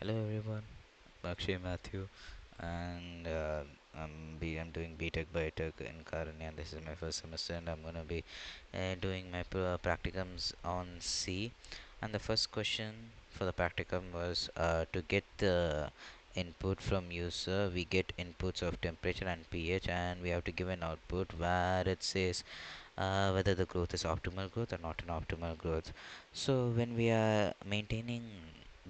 Hello everyone, I'm Akshay Matthew, and I'm doing BTech Biotech in Karunya, and this is my first semester, and I'm gonna be doing my practicums on C. And the first question for the practicum was to get the input from user. We get inputs of temperature and pH, and we have to give an output where it says whether the growth is optimal growth or not an optimal growth. So when we are maintaining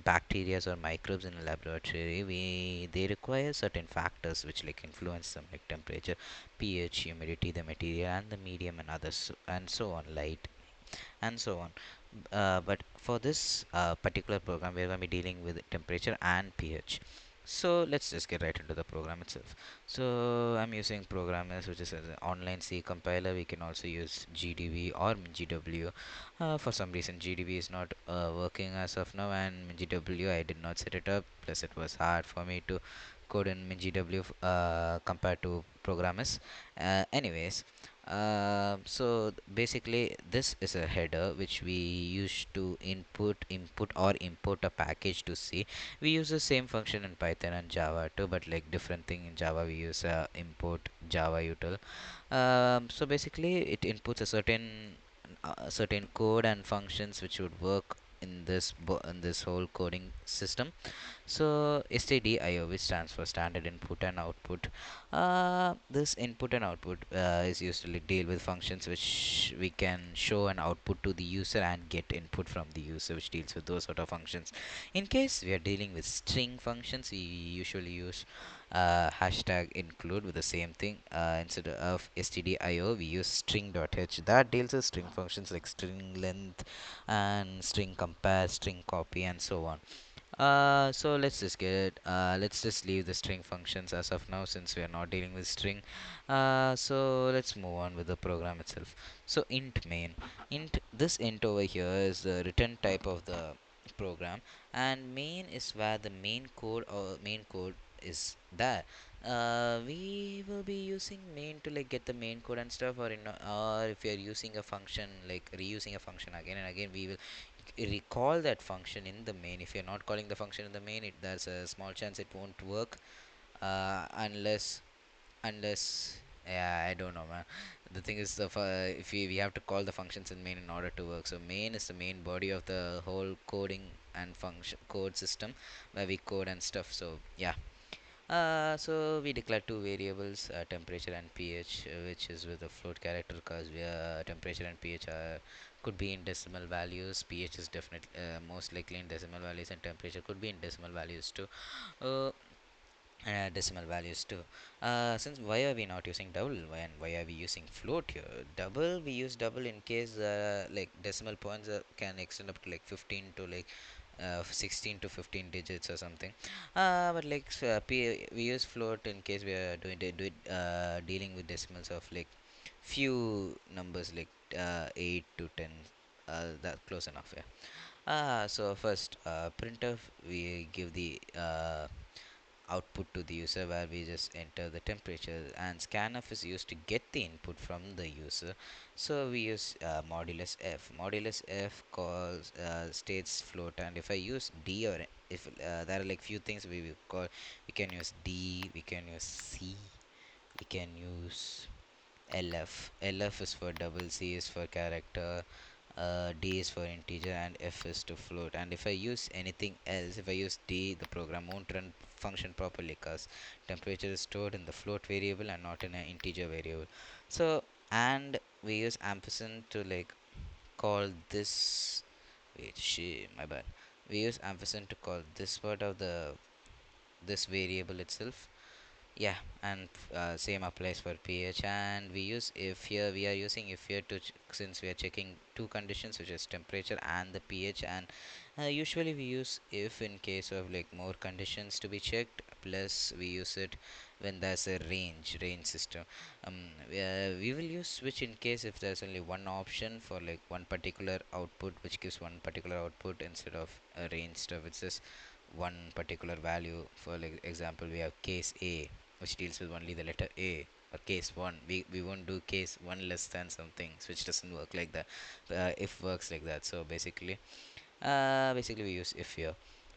bacteria or microbes in a laboratory, we they require certain factors which like influence them, like temperature, pH, humidity, the material, and the medium, and others, and so on, light, and so on. But for this particular program, we're going to be dealing with temperature and pH. So let's just get right into the program itself. So I'm using programmers, which is an online C compiler. We can also use GDB or GW. For some reason, GDB is not working as of now, and GW I did not set it up. Plus, it was hard for me to code in GW compared to programmers. Anyways, basically this is a header which we use to input or import a package to C. We use the same function in Python and Java too, but like different thing. In Java we use import Java util. So basically it inputs a certain code and functions which would work in in this whole coding system. So STDIO, which stands for standard input and output. This input and output is used to deal with functions which we can show an output to the user and get input from the user, which deals with those sort of functions. In case we are dealing with string functions, we usually use hashtag include with the same thing. Instead of stdio, we use string.h that deals with string functions like string length and string compare, string copy, and so on. So let's just leave the string functions as of now, since we are not dealing with string. So let's move on with the program itself. So int main, this int over here is the return type of the program, and main is where the main code is there. We will be using main to like get the main code and stuff, or if you're using a function, like reusing a function again and again, we will recall that function in the main. If you're not calling the function in the main, there's a small chance it won't work, unless yeah, I don't know, man. The thing is, if we have to call the functions in main in order to work. So main is the main body of the whole coding and function code system where we code and stuff. So yeah. So we declare two variables, temperature and pH, which is with a float character, because we temperature and pH could be in decimal values. pH is definitely most likely in decimal values, and temperature could be in decimal values too. Uh, decimal values too. Since why are we not using double? Why are we using float here? We use double in case like decimal points can extend up to like 15 to like 16 to 15 digits or something. But like we use float in case we are dealing with decimals of like few numbers, like 8 to 10. That close enough, yeah. So first, printf, we give the output to the user, where we just enter the temperature, and scanf is used to get the input from the user. So we use modulus f calls states float. And if I use d, or if there are like few things we will call, we can use d, we can use c, we can use lf is for double, c is for character, d is for integer, and f is to float. And if I use anything else, if I use d, the program won't run function properly, because temperature is stored in the float variable and not in an integer variable. So, and we use ampersand to like call this, wait, shit, my bad. We use ampersand to call this part of this variable itself. Yeah, and same applies for pH. And we use if here, we are using if here to since we are checking two conditions, which is temperature and the pH. And usually we use if in case of like more conditions to be checked, plus we use it when there's a range system. We will use switch in case if there's only one option for like one particular output, which gives one particular output instead of a range stuff. It's just one particular value. For like example, we have case a, which deals with only the letter A, or case 1. We won't do case 1 less than something, which doesn't work like that. If works like that. So basically we use if here.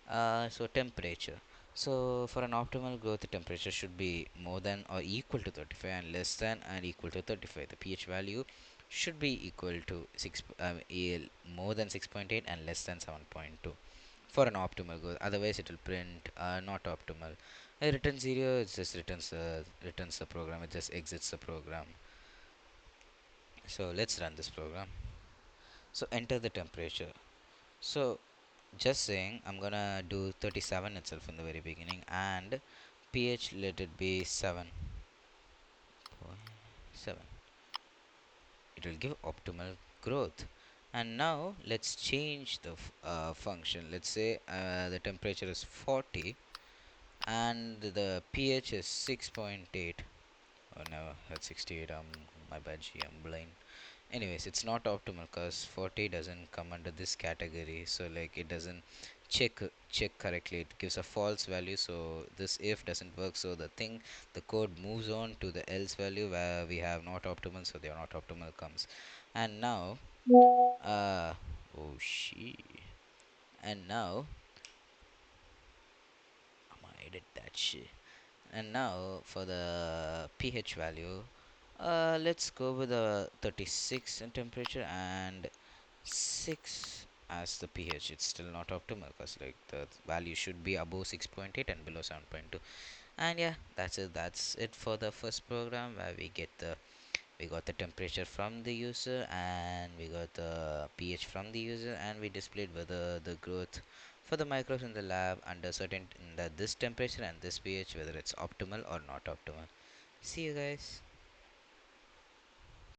So temperature. So for an optimal growth, the temperature should be more than or equal to 35 and less than and equal to 35. The pH value should be equal to more than 6.8 and less than 7.2 for an optimal growth. Otherwise, it will print not optimal. Return 0, it just returns the program. It just exits the program. So let's run this program. So enter the temperature. So just saying, I'm gonna do 37 itself in the very beginning, and pH let it be 7.7. It will give optimal growth. And now let's change the function. Let's say the temperature is 40 and the pH is 6.8. Oh no, that's 68. My bad, I'm blind. Anyways, it's not optimal because 40 doesn't come under this category, so like it doesn't check correctly. It gives a false value, so this if doesn't work. So the code moves on to the else value where we have not optimal, so they are not optimal comes. And now uh oh shit. And now I did that shit. And now for the pH value, let's go with a 36 in temperature and 6 as the pH. It's still not optimal because like the value should be above 6.8 and below 7.2. And yeah, that's it for the first program where we got the temperature from the user and we got the pH from the user, and we displayed whether the growth for the microbes in the lab under certain this temperature and this pH, whether it's optimal or not optimal. See you guys.